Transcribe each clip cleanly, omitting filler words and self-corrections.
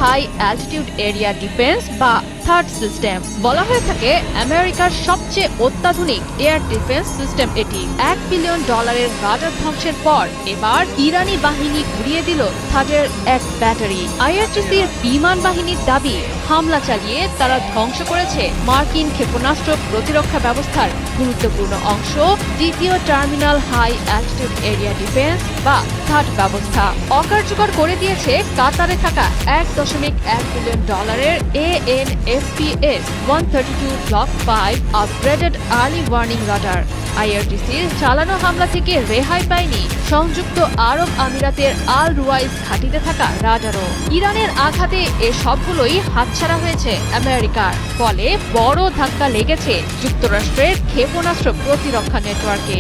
High altitude area defence বা third system বলা হয়ে থাকে। আমেরিকার সবচেয়ে অত্যাধুনিক এয়ার ডিফেন্স সিস্টেম এটি। $1 বিলিয়ন রাডার ধ্বংসের পর এবার ইরানি বাহিনী ঘুরিয়ে দিল থার্ডের এক ব্যাটারি। আইআরজিসির বিমান বাহিনীর দাবি, হামলা চালিয়ে তারা ধ্বংস করেছে মার্কিন ক্ষেপণাস্ত্র প্রতিরক্ষা ব্যবস্থার গুরুত্বপূর্ণ অংশ, দ্বিতীয় terminal high altitude area defence বা থার্ড ব্যবস্থা। অকার্যকর করে দিয়েছে কাতারে থাকা $1.1 billion ANFPS 132 block 5 upgraded early warning radar. আইআরজিসির চালানো হামলা থেকে রেহাই পায়নি সংযুক্ত আরব আমিরাতের আল রুয়াইজ ঘাঁটিতে থাকা রাডারও। ইরানের আঘাতে এ সবগুলোই হাতছাড়া হয়েছে আমেরিকার, ফলে বড় ধাক্কা লেগেছে যুক্তরাষ্ট্রের ক্ষেপণাস্ত্র প্রতিরক্ষা নেটওয়ার্কে।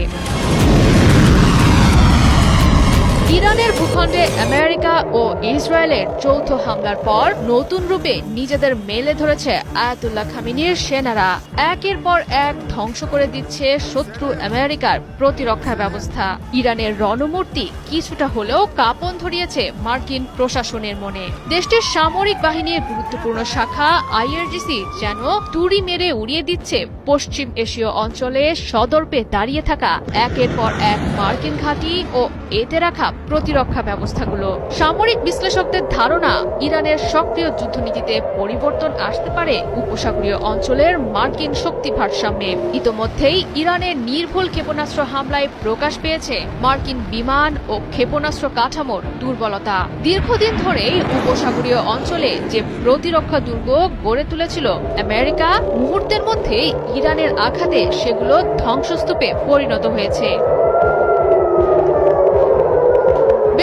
ইরানের ভূখণ্ডে আমেরিকা ও ইসরায়েলের যৌথ হামলার পর নতুন রূপে নিজেদের মেলে ধরেছে আয়াতুল্লাহ খামেনির সেনারা। একের পর এক ধ্বংস করে দিচ্ছে শত্রু আমেরিকার প্রতিরক্ষা ব্যবস্থা। ইরানের রণমূর্তি কিছুটা হলেও কাঁপন ধরিয়েছে মার্কিন প্রশাসনের মনে। দেশটির সামরিক বাহিনীর গুরুত্বপূর্ণ শাখা আইআরজিসি যেন তুড়ি মেরে উড়িয়ে দিচ্ছে পশ্চিম এশীয় অঞ্চলে সদর্পে দাঁড়িয়ে থাকা একের পর এক মার্কিন ঘাঁটি ও এতে রাখা প্রতিরক্ষা ব্যবস্থাগুলো। সামরিক বিশ্লেষকদের ধারণা, ইরানের সক্রিয় যুদ্ধনীতিতে পরিবর্তন আসতে পারে উপসাগরীয় অঞ্চলের মার্কিন শক্তি ভারসাম্যে। ইতোমধ্যেই ইরানের নির্ভুল ক্ষেপণাস্ত্র হামলায় প্রকাশ পেয়েছে মার্কিন বিমান ও ক্ষেপণাস্ত্র কাঠামোর দুর্বলতা। দীর্ঘদিন ধরেই উপসাগরীয় অঞ্চলে যে প্রতিরক্ষা দুর্গ গড়ে তুলেছিল আমেরিকা, মুহূর্তের মধ্যেই ইরানের আঘাতে সেগুলো ধ্বংসস্তূপে পরিণত হয়েছে।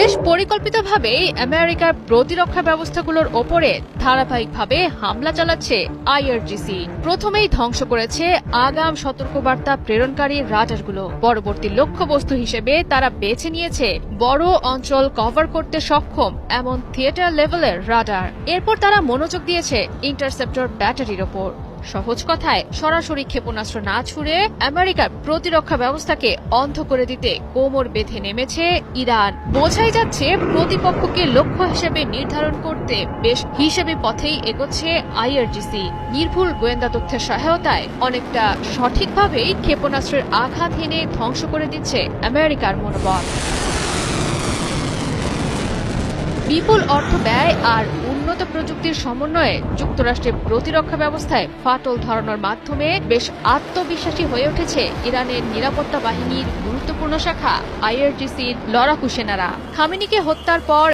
বেশ পরিকল্পিতভাবেই আমেরিকার প্রতিরক্ষা ব্যবস্থাগুলোর ওপরে ধারাবাহিকভাবে হামলা চালাচ্ছে আইআরজিসি। প্রথমেই ধ্বংস করেছে আগাম সতর্কবার্তা প্রেরণকারী রাডারগুলো। পরবর্তী লক্ষ্যবস্তু হিসেবে তারা বেছে নিয়েছে বড় অঞ্চল কভার করতে সক্ষম এমন থিয়েটার লেভেলের রাডার। এরপর তারা মনোযোগ দিয়েছে ইন্টারসেপ্টর ব্যাটারির ওপর। সহজ কথায়, সরাসরি ক্ষেপণাস্ত্র না ছুড়ে আমেরিকার প্রতিরক্ষা ব্যবস্থাকে অন্ধ করে দিতে কোমর বেঁধে নেমেছে ইরান। বোঝাই যাচ্ছে প্রতিপক্ষকে লক্ষ্য হিসেবে নির্ধারণ করতে বেশ হিসেবে পথেই এগোচ্ছে আইআরজিসি। নির্ভুল গোয়েন্দা তথ্যের সহায়তায় অনেকটা সঠিকভাবেই ক্ষেপণাস্ত্রের আঘাত হেনে ধ্বংস করে দিচ্ছে আমেরিকার মনোবল। বিপুল অর্থ ব্যয় আর উন্নত প্রযুক্তির সমন্বয়ে যুক্তরাষ্ট্রের প্রতিরক্ষা ব্যবস্থায় ফাটল ধরানোর মাধ্যমে বেশ আত্মবিশ্বাসী হয়ে উঠেছে ইরানের নিরাপত্তা বাহিনীর গুরুত্বপূর্ণ শাখা আইআরজিসির লড়াকু সেনারা। খামেনিকে হত্যার পর